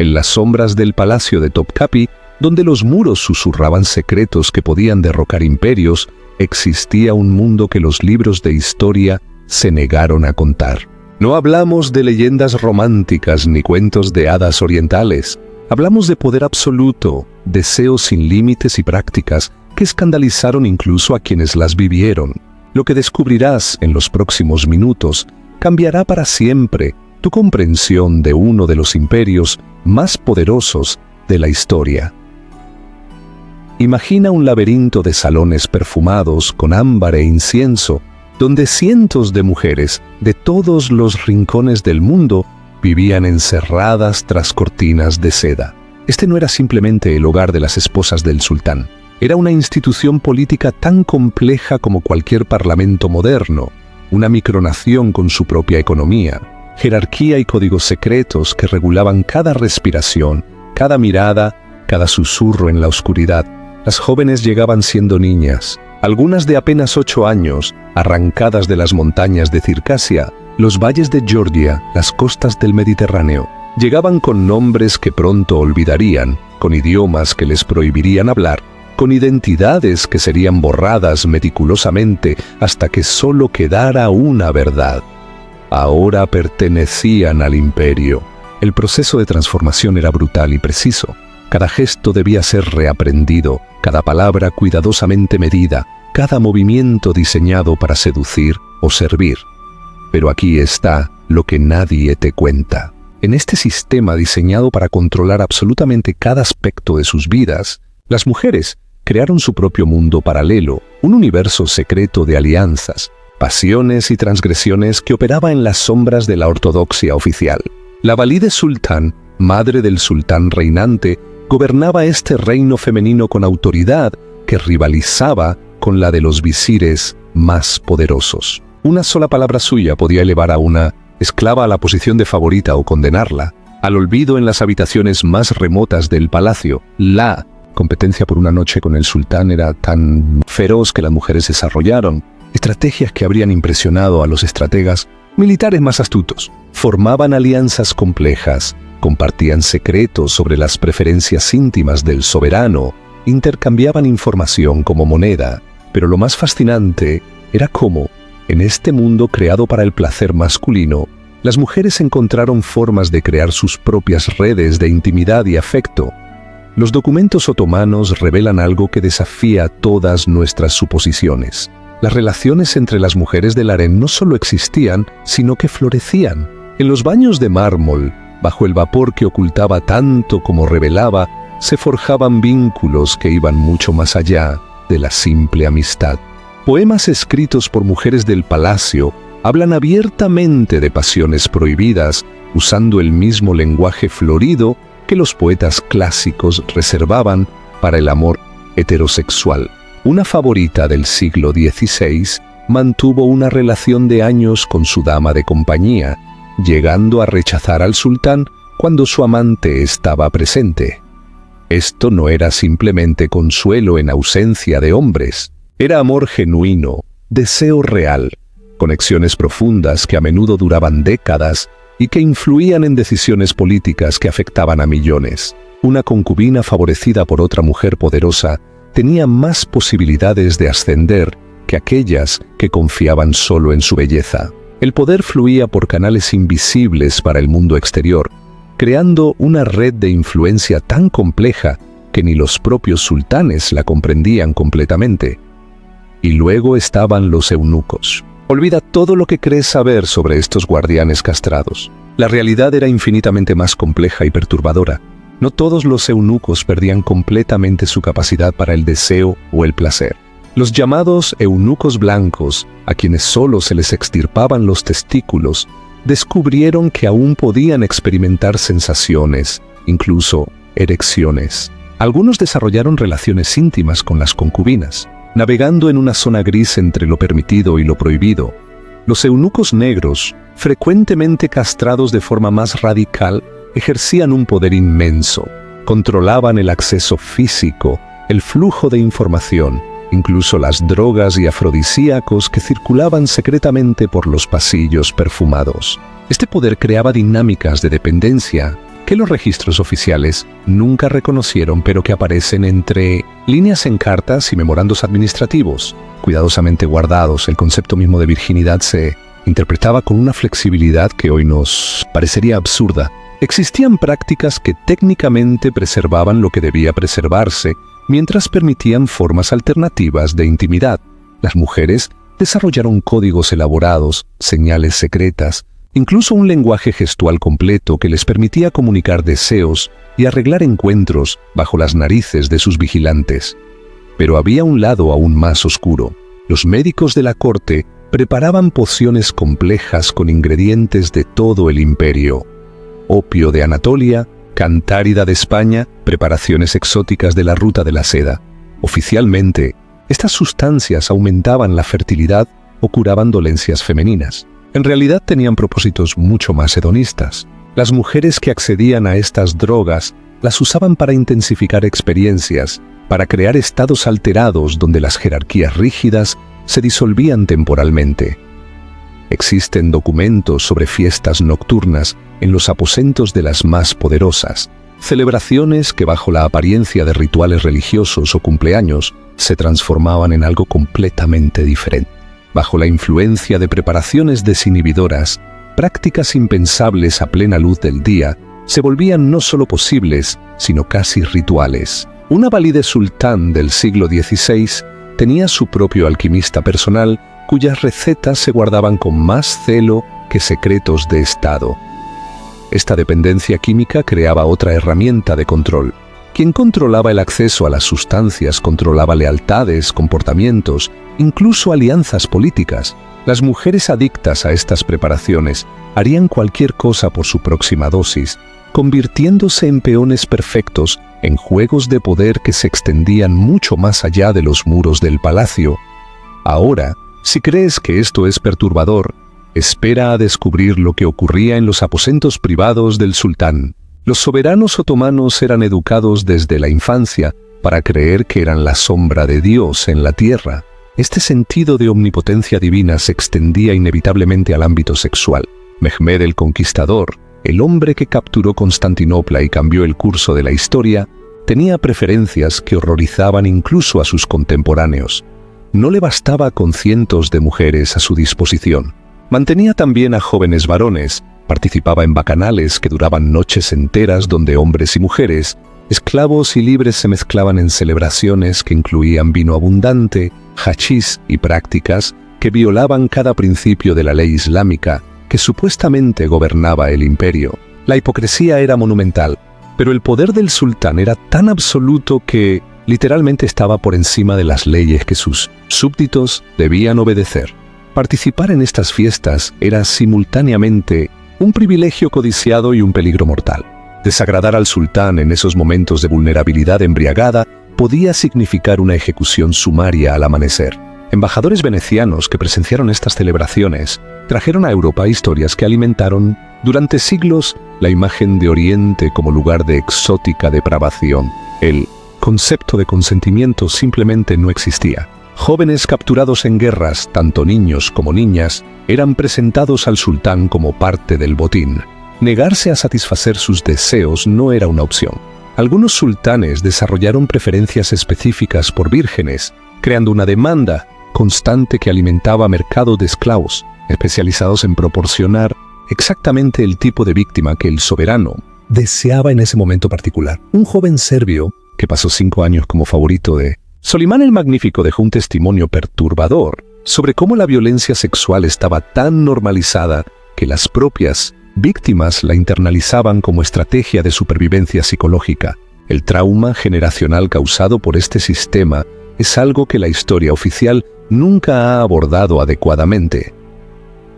En las sombras del palacio de Topkapi, donde los muros susurraban secretos que podían derrocar imperios, existía un mundo que los libros de historia se negaron a contar. No hablamos de leyendas románticas ni cuentos de hadas orientales. Hablamos de poder absoluto, deseos sin límites y prácticas que escandalizaron incluso a quienes las vivieron. Lo que descubrirás en los próximos minutos cambiará para siempre tu comprensión de uno de los imperios más poderosos de la historia. Imagina un laberinto de salones perfumados con ámbar e incienso, donde cientos de mujeres de todos los rincones del mundo vivían encerradas tras cortinas de seda. Este no era simplemente el hogar de las esposas del sultán. Era una institución política tan compleja como cualquier parlamento moderno, una micronación con su propia economía, jerarquía y códigos secretos que regulaban cada respiración, cada mirada, cada susurro en la oscuridad. Las jóvenes llegaban siendo niñas, algunas de apenas 8 años, arrancadas de las montañas de Circasia, los valles de Georgia, las costas del Mediterráneo. Llegaban con nombres que pronto olvidarían, con idiomas que les prohibirían hablar, con identidades que serían borradas meticulosamente hasta que solo quedara una verdad. Ahora pertenecían al imperio. El proceso de transformación era brutal y preciso. Cada gesto debía ser reaprendido, cada palabra cuidadosamente medida, cada movimiento diseñado para seducir o servir. Pero aquí está lo que nadie te cuenta. En este sistema diseñado para controlar absolutamente cada aspecto de sus vidas, las mujeres crearon su propio mundo paralelo, un universo secreto de alianzas, pasiones y transgresiones que operaba en las sombras de la ortodoxia oficial. La Valide Sultán, madre del sultán reinante, gobernaba este reino femenino con autoridad que rivalizaba con la de los visires más poderosos. Una sola palabra suya podía elevar a una esclava a la posición de favorita o condenarla al olvido en las habitaciones más remotas del palacio. La competencia por una noche con el sultán era tan feroz que las mujeres desarrollaron estrategias que habrían impresionado a los estrategas militares más astutos. Formaban alianzas complejas, compartían secretos sobre las preferencias íntimas del soberano, intercambiaban información como moneda, pero lo más fascinante era cómo, en este mundo creado para el placer masculino, las mujeres encontraron formas de crear sus propias redes de intimidad y afecto. Los documentos otomanos revelan algo que desafía todas nuestras suposiciones. Las relaciones entre las mujeres del harén no solo existían, sino que florecían. En los baños de mármol, bajo el vapor que ocultaba tanto como revelaba, se forjaban vínculos que iban mucho más allá de la simple amistad. Poemas escritos por mujeres del palacio hablan abiertamente de pasiones prohibidas, usando el mismo lenguaje florido que los poetas clásicos reservaban para el amor heterosexual. Una favorita del siglo XVI mantuvo una relación de años con su dama de compañía, llegando a rechazar al sultán cuando su amante estaba presente. Esto no era simplemente consuelo en ausencia de hombres, era amor genuino, deseo real, conexiones profundas que a menudo duraban décadas y que influían en decisiones políticas que afectaban a millones. Una concubina favorecida por otra mujer poderosa tenía más posibilidades de ascender que aquellas que confiaban solo en su belleza. El poder fluía por canales invisibles para el mundo exterior, creando una red de influencia tan compleja que ni los propios sultanes la comprendían completamente. Y luego estaban los eunucos. Olvida todo lo que crees saber sobre estos guardianes castrados. La realidad era infinitamente más compleja y perturbadora. No todos los eunucos perdían completamente su capacidad para el deseo o el placer. Los llamados eunucos blancos, a quienes solo se les extirpaban los testículos, descubrieron que aún podían experimentar sensaciones, incluso erecciones. Algunos desarrollaron relaciones íntimas con las concubinas, navegando en una zona gris entre lo permitido y lo prohibido. Los eunucos negros, frecuentemente castrados de forma más radical, ejercían un poder inmenso. Controlaban el acceso físico, el flujo de información, incluso las drogas y afrodisíacos que circulaban secretamente por los pasillos perfumados. Este poder creaba dinámicas de dependencia que los registros oficiales nunca reconocieron, pero que aparecen entre líneas en cartas y memorandos administrativos. Cuidadosamente guardados, el concepto mismo de virginidad se interpretaba con una flexibilidad que hoy nos parecería absurda. Existían prácticas que técnicamente preservaban lo que debía preservarse, mientras permitían formas alternativas de intimidad. Las mujeres desarrollaron códigos elaborados, señales secretas, incluso un lenguaje gestual completo que les permitía comunicar deseos y arreglar encuentros bajo las narices de sus vigilantes. Pero había un lado aún más oscuro. Los médicos de la corte preparaban pociones complejas con ingredientes de todo el imperio. Opio de Anatolia, cantárida de España, preparaciones exóticas de la ruta de la seda. Oficialmente, estas sustancias aumentaban la fertilidad o curaban dolencias femeninas. En realidad tenían propósitos mucho más hedonistas. Las mujeres que accedían a estas drogas las usaban para intensificar experiencias, para crear estados alterados donde las jerarquías rígidas se disolvían temporalmente. Existen documentos sobre fiestas nocturnas en los aposentos de las más poderosas, celebraciones que bajo la apariencia de rituales religiosos o cumpleaños se transformaban en algo completamente diferente. Bajo la influencia de preparaciones desinhibidoras, prácticas impensables a plena luz del día se volvían no solo posibles, sino casi rituales. Una valide sultán del siglo XVI tenía su propio alquimista personal, cuyas recetas se guardaban con más celo que secretos de Estado. Esta dependencia química creaba otra herramienta de control. Quien controlaba el acceso a las sustancias controlaba lealtades, comportamientos, incluso alianzas políticas. Las mujeres adictas a estas preparaciones harían cualquier cosa por su próxima dosis, convirtiéndose en peones perfectos en juegos de poder que se extendían mucho más allá de los muros del palacio. Ahora, si crees que esto es perturbador, espera a descubrir lo que ocurría en los aposentos privados del sultán. Los soberanos otomanos eran educados desde la infancia para creer que eran la sombra de Dios en la tierra. Este sentido de omnipotencia divina se extendía inevitablemente al ámbito sexual. Mehmed el Conquistador, el hombre que capturó Constantinopla y cambió el curso de la historia, tenía preferencias que horrorizaban incluso a sus contemporáneos. No le bastaba con cientos de mujeres a su disposición. Mantenía también a jóvenes varones, participaba en bacanales que duraban noches enteras donde hombres y mujeres, esclavos y libres se mezclaban en celebraciones que incluían vino abundante, hachís y prácticas que violaban cada principio de la ley islámica que supuestamente gobernaba el imperio. La hipocresía era monumental, pero el poder del sultán era tan absoluto que literalmente estaba por encima de las leyes que sus súbditos debían obedecer. Participar en estas fiestas era simultáneamente un privilegio codiciado y un peligro mortal. Desagradar al sultán en esos momentos de vulnerabilidad embriagada podía significar una ejecución sumaria al amanecer. Embajadores venecianos que presenciaron estas celebraciones trajeron a Europa historias que alimentaron durante siglos la imagen de Oriente como lugar de exótica depravación. El concepto de consentimiento simplemente no existía. Jóvenes capturados en guerras, tanto niños como niñas, eran presentados al sultán como parte del botín. Negarse a satisfacer sus deseos no era una opción. Algunos sultanes desarrollaron preferencias específicas por vírgenes, creando una demanda constante que alimentaba mercados de esclavos, especializados en proporcionar exactamente el tipo de víctima que el soberano deseaba en ese momento particular. Un joven serbio, que pasó 5 años como favorito de Solimán el Magnífico, dejó un testimonio perturbador sobre cómo la violencia sexual estaba tan normalizada que las propias víctimas la internalizaban como estrategia de supervivencia psicológica. El trauma generacional causado por este sistema es algo que la historia oficial nunca ha abordado adecuadamente.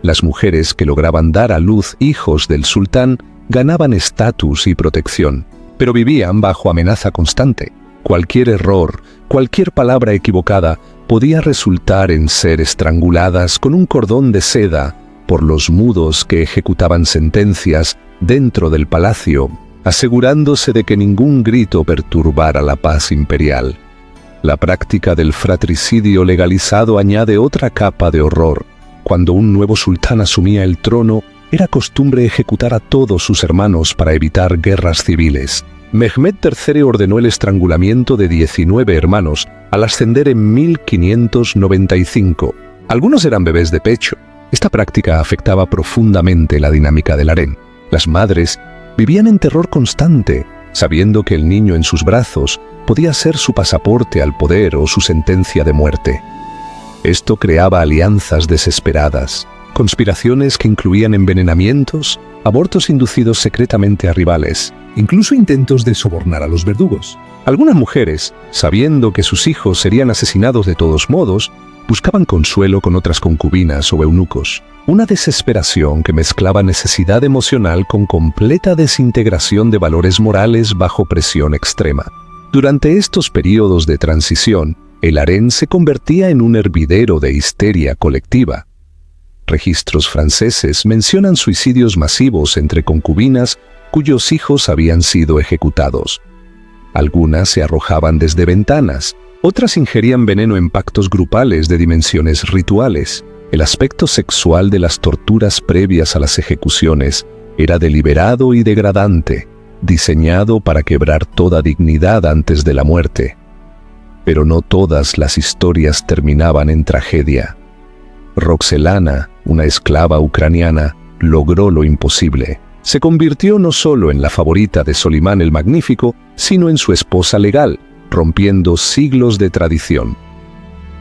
Las mujeres que lograban dar a luz hijos del sultán ganaban estatus y protección, pero vivían bajo amenaza constante. Cualquier error, cualquier palabra equivocada podía resultar en ser estranguladas con un cordón de seda por los mudos que ejecutaban sentencias dentro del palacio, asegurándose de que ningún grito perturbara la paz imperial. La práctica del fratricidio legalizado añade otra capa de horror. Cuando un nuevo sultán asumía el trono, era costumbre ejecutar a todos sus hermanos para evitar guerras civiles. Mehmed III ordenó el estrangulamiento de 19 hermanos al ascender en 1595. Algunos eran bebés de pecho. Esta práctica afectaba profundamente la dinámica del harén. Las madres vivían en terror constante, sabiendo que el niño en sus brazos podía ser su pasaporte al poder o su sentencia de muerte. Esto creaba alianzas desesperadas, conspiraciones que incluían envenenamientos, abortos inducidos secretamente a rivales, incluso intentos de sobornar a los verdugos. Algunas mujeres, sabiendo que sus hijos serían asesinados de todos modos, buscaban consuelo con otras concubinas o eunucos. Una desesperación que mezclaba necesidad emocional con completa desintegración de valores morales bajo presión extrema. Durante estos periodos de transición, el harén se convertía en un hervidero de histeria colectiva. Registros franceses mencionan suicidios masivos entre concubinas cuyos hijos habían sido ejecutados. Algunas se arrojaban desde ventanas, otras ingerían veneno en pactos grupales de dimensiones rituales. El aspecto sexual de las torturas previas a las ejecuciones era deliberado y degradante, diseñado para quebrar toda dignidad antes de la muerte. Pero no todas las historias terminaban en tragedia. Roxelana, una esclava ucraniana, logró lo imposible. Se convirtió no solo en la favorita de Solimán el Magnífico, sino en su esposa legal, rompiendo siglos de tradición.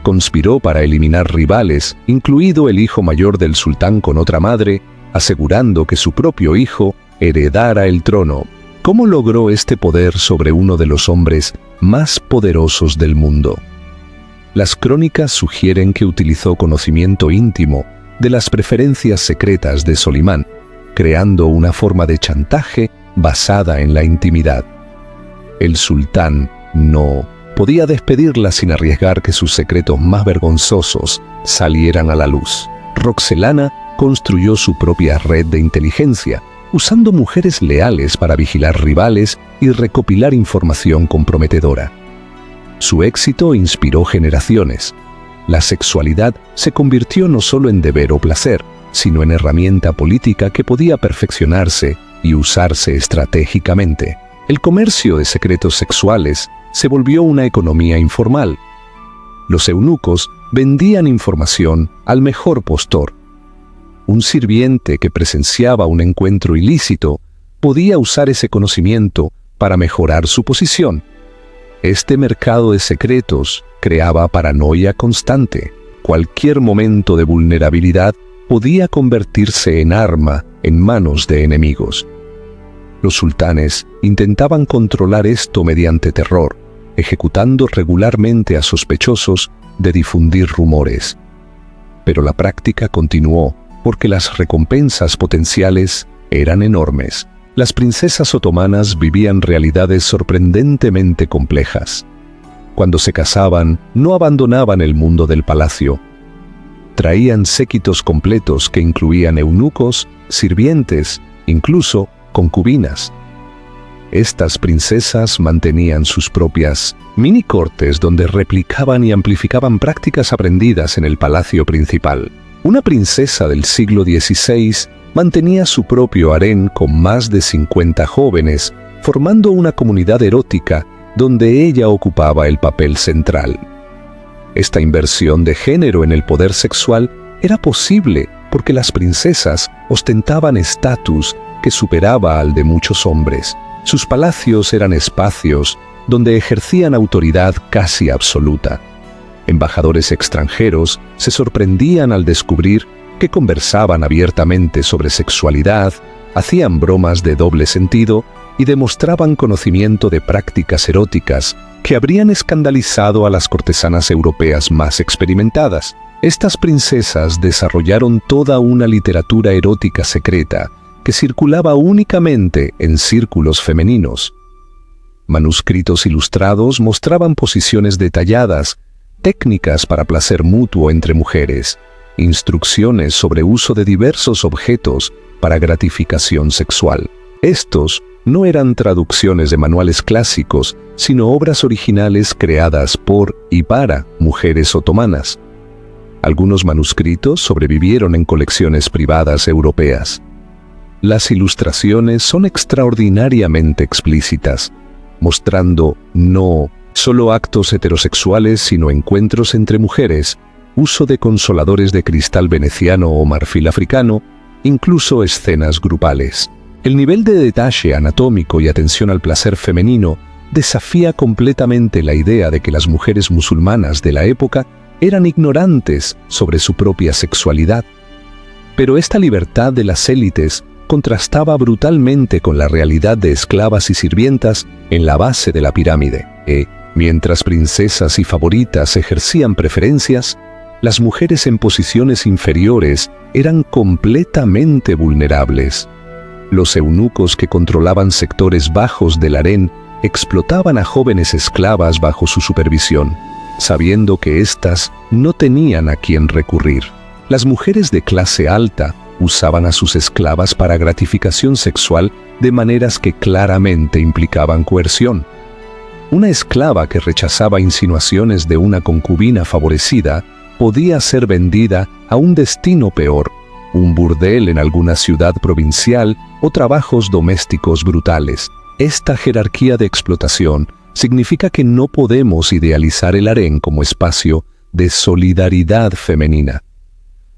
Conspiró para eliminar rivales, incluido el hijo mayor del sultán con otra madre, asegurando que su propio hijo heredara el trono. ¿Cómo logró este poder sobre uno de los hombres más poderosos del mundo? Las crónicas sugieren que utilizó conocimiento íntimo de las preferencias secretas de Solimán, creando una forma de chantaje basada en la intimidad. El sultán no podía despedirla sin arriesgar que sus secretos más vergonzosos salieran a la luz. Roxelana construyó su propia red de inteligencia, usando mujeres leales para vigilar rivales y recopilar información comprometedora. Su éxito inspiró generaciones. La sexualidad se convirtió no solo en deber o placer, sino en herramienta política que podía perfeccionarse y usarse estratégicamente. El comercio de secretos sexuales se volvió una economía informal. Los eunucos vendían información al mejor postor. Un sirviente que presenciaba un encuentro ilícito podía usar ese conocimiento para mejorar su posición. Este mercado de secretos creaba paranoia constante. Cualquier momento de vulnerabilidad podía convertirse en arma en manos de enemigos. Los sultanes intentaban controlar esto mediante terror, ejecutando regularmente a sospechosos de difundir rumores. Pero la práctica continuó porque las recompensas potenciales eran enormes. Las princesas otomanas vivían realidades sorprendentemente complejas. Cuando se casaban, no abandonaban el mundo del palacio. Traían séquitos completos que incluían eunucos, sirvientes, incluso concubinas. Estas princesas mantenían sus propias mini cortes donde replicaban y amplificaban prácticas aprendidas en el palacio principal. Una princesa del siglo XVI mantenía su propio harén con más de 50 jóvenes, formando una comunidad erótica donde ella ocupaba el papel central. Esta inversión de género en el poder sexual era posible porque las princesas ostentaban estatus que superaba al de muchos hombres. Sus palacios eran espacios donde ejercían autoridad casi absoluta. Embajadores extranjeros se sorprendían al descubrir que conversaban abiertamente sobre sexualidad, hacían bromas de doble sentido y demostraban conocimiento de prácticas eróticas que habrían escandalizado a las cortesanas europeas más experimentadas. Estas princesas desarrollaron toda una literatura erótica secreta que circulaba únicamente en círculos femeninos. Manuscritos ilustrados mostraban posiciones detalladas, técnicas para placer mutuo entre mujeres, instrucciones sobre uso de diversos objetos para gratificación sexual. Estos no eran traducciones de manuales clásicos, sino obras originales creadas por y para mujeres otomanas. Algunos manuscritos sobrevivieron en colecciones privadas europeas. Las ilustraciones son extraordinariamente explícitas, mostrando no solo actos heterosexuales, sino encuentros entre mujeres, uso de consoladores de cristal veneciano o marfil africano, incluso escenas grupales. El nivel de detalle anatómico y atención al placer femenino desafía completamente la idea de que las mujeres musulmanas de la época eran ignorantes sobre su propia sexualidad. Pero esta libertad de las élites contrastaba brutalmente con la realidad de esclavas y sirvientas en la base de la pirámide. Mientras princesas y favoritas ejercían preferencias, las mujeres en posiciones inferiores eran completamente vulnerables. Los eunucos que controlaban sectores bajos del harén explotaban a jóvenes esclavas bajo su supervisión, sabiendo que éstas no tenían a quién recurrir. Las mujeres de clase alta usaban a sus esclavas para gratificación sexual de maneras que claramente implicaban coerción. Una esclava que rechazaba insinuaciones de una concubina favorecida podía ser vendida a un destino peor, un burdel en alguna ciudad provincial o trabajos domésticos brutales. Esta jerarquía de explotación significa que no podemos idealizar el harén como espacio de solidaridad femenina.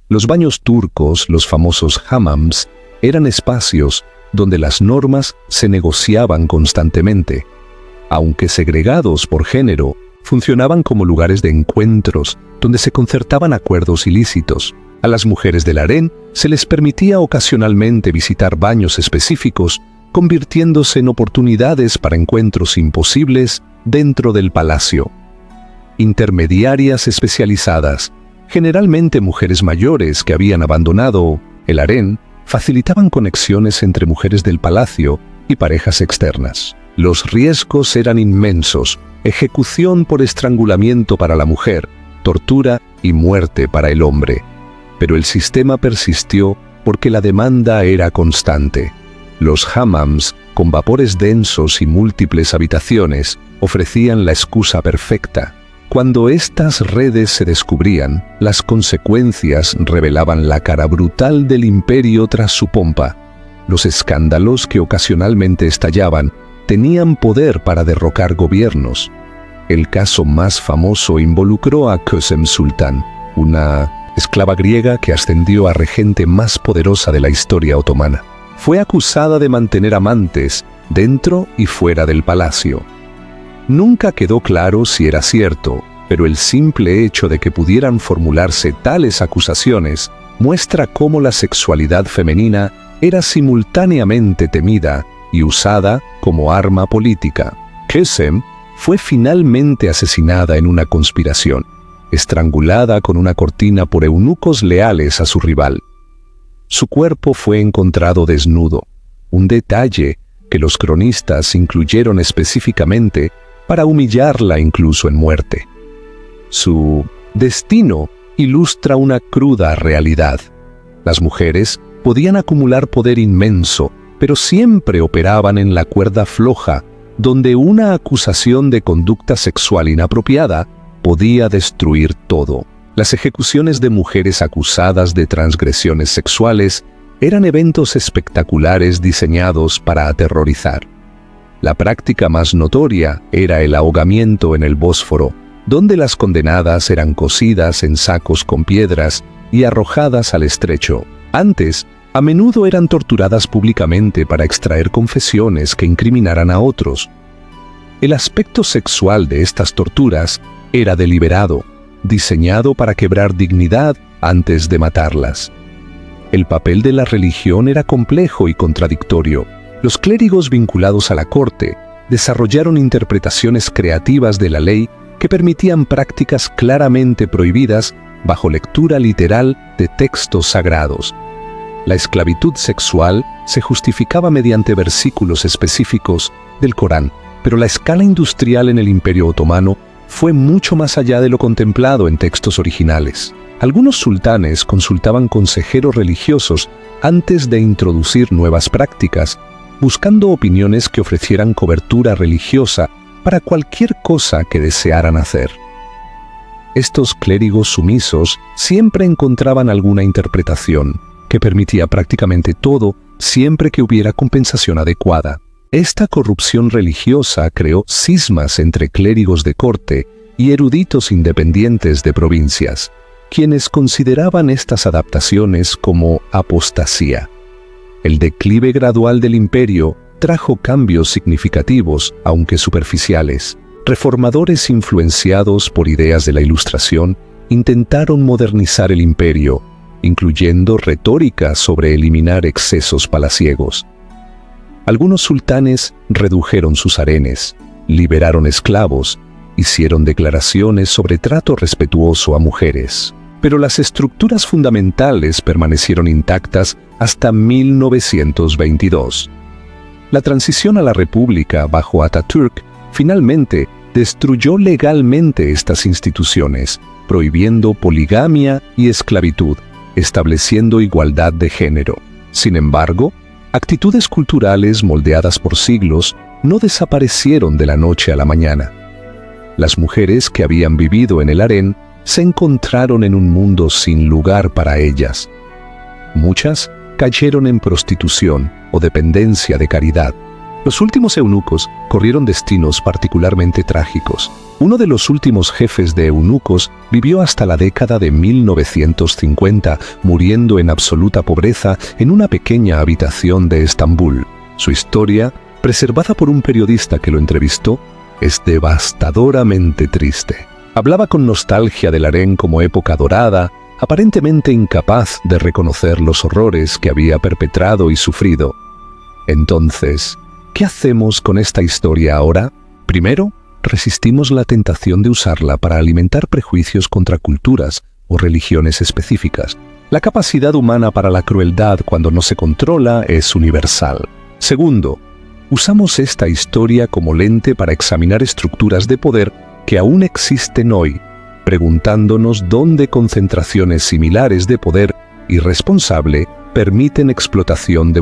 Los baños turcos, los famosos hammams, eran espacios donde las normas se negociaban constantemente. Aunque segregados por género, funcionaban como lugares de encuentros donde se concertaban acuerdos ilícitos. A las mujeres del harén se les permitía ocasionalmente visitar baños específicos, convirtiéndose en oportunidades para encuentros imposibles dentro del palacio. Intermediarias especializadas, generalmente mujeres mayores que habían abandonado el harén, facilitaban conexiones entre mujeres del palacio y parejas externas. Los riesgos eran inmensos: ejecución por estrangulamiento para la mujer, tortura y muerte para el hombre. Pero el sistema persistió porque la demanda era constante. Los hammams, con vapores densos y múltiples habitaciones, ofrecían la excusa perfecta. Cuando estas redes se descubrían, las consecuencias revelaban la cara brutal del imperio tras su pompa. Los escándalos que ocasionalmente estallaban tenían poder para derrocar gobiernos. El caso más famoso involucró a Kösem Sultan, una esclava griega que ascendió a regente más poderosa de la historia otomana. Fue acusada de mantener amantes dentro y fuera del palacio. Nunca quedó claro si era cierto, pero el simple hecho de que pudieran formularse tales acusaciones muestra cómo la sexualidad femenina era simultáneamente temida y usada como arma política. Kösem fue finalmente asesinada en una conspiración, estrangulada con una cortina por eunucos leales a su rival. Su cuerpo fue encontrado desnudo, un detalle que los cronistas incluyeron específicamente para humillarla incluso en muerte. Su destino ilustra una cruda realidad. Las mujeres podían acumular poder inmenso, pero siempre operaban en la cuerda floja, donde una acusación de conducta sexual inapropiada podía destruir todo. Las ejecuciones de mujeres acusadas de transgresiones sexuales eran eventos espectaculares diseñados para aterrorizar. La práctica más notoria era el ahogamiento en el Bósforo, donde las condenadas eran cosidas en sacos con piedras y arrojadas al estrecho. Antes, a menudo eran torturadas públicamente para extraer confesiones que incriminaran a otros. El aspecto sexual de estas torturas era deliberado, diseñado para quebrar dignidad antes de matarlas. El papel de la religión era complejo y contradictorio. Los clérigos vinculados a la corte desarrollaron interpretaciones creativas de la ley que permitían prácticas claramente prohibidas bajo lectura literal de textos sagrados. La esclavitud sexual se justificaba mediante versículos específicos del Corán, pero la escala industrial en el Imperio Otomano fue mucho más allá de lo contemplado en textos originales. Algunos sultanes consultaban consejeros religiosos antes de introducir nuevas prácticas, buscando opiniones que ofrecieran cobertura religiosa para cualquier cosa que desearan hacer. Estos clérigos sumisos siempre encontraban alguna interpretación que permitía prácticamente todo siempre que hubiera compensación adecuada. Esta corrupción religiosa creó cismas entre clérigos de corte y eruditos independientes de provincias, quienes consideraban estas adaptaciones como apostasía. El declive gradual del imperio trajo cambios significativos, aunque superficiales. Reformadores influenciados por ideas de la Ilustración intentaron modernizar el imperio, incluyendo retórica sobre eliminar excesos palaciegos. Algunos sultanes redujeron sus harenes, liberaron esclavos, hicieron declaraciones sobre trato respetuoso a mujeres. Pero las estructuras fundamentales permanecieron intactas hasta 1922. La transición a la República bajo Atatürk finalmente destruyó legalmente estas instituciones, prohibiendo poligamia y esclavitud, estableciendo igualdad de género. Sin embargo, actitudes culturales moldeadas por siglos no desaparecieron de la noche a la mañana. Las mujeres que habían vivido en el harén se encontraron en un mundo sin lugar para ellas. Muchas cayeron en prostitución o dependencia de caridad. Los últimos eunucos corrieron destinos particularmente trágicos. Uno de los últimos jefes de eunucos vivió hasta la década de 1950, muriendo en absoluta pobreza en una pequeña habitación de Estambul. Su historia, preservada por un periodista que lo entrevistó, es devastadoramente triste. Hablaba con nostalgia del harén como época dorada, aparentemente incapaz de reconocer los horrores que había perpetrado y sufrido. Entonces, ¿qué hacemos con esta historia ahora? Primero, resistimos la tentación de usarla para alimentar prejuicios contra culturas o religiones específicas. La capacidad humana para la crueldad cuando no se controla es universal. Segundo, usamos esta historia como lente para examinar estructuras de poder que aún existen hoy, preguntándonos dónde concentraciones similares de poder irresponsable permiten explotación de